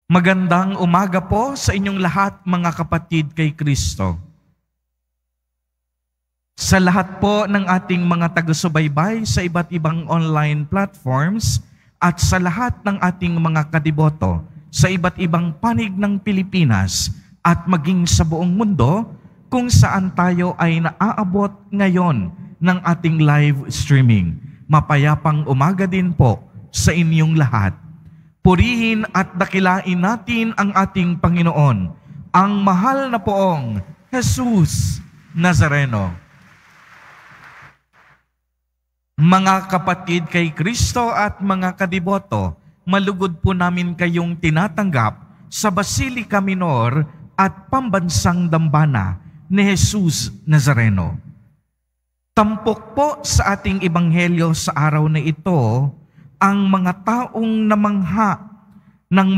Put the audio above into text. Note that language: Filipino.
Magandang umaga po sa inyong lahat, mga kapatid kay Kristo. Sa lahat po ng ating mga taga-subaybay sa iba't ibang online platforms at sa lahat ng ating mga kadiboto sa iba't ibang panig ng Pilipinas at maging sa buong mundo kung saan tayo ay naaabot ngayon ng ating live streaming. Mapayapang umaga din po sa inyong lahat. Purihin at dakilain natin ang ating Panginoon, ang mahal na poong Jesus Nazareno. Mga kapatid kay Kristo at mga kadiboto, malugod po namin kayong tinatanggap sa Basilica Minor at Pambansang Dambana ni Jesus Nazareno. Tampok po sa ating ebanghelyo sa araw na ito ang mga taong namangha ng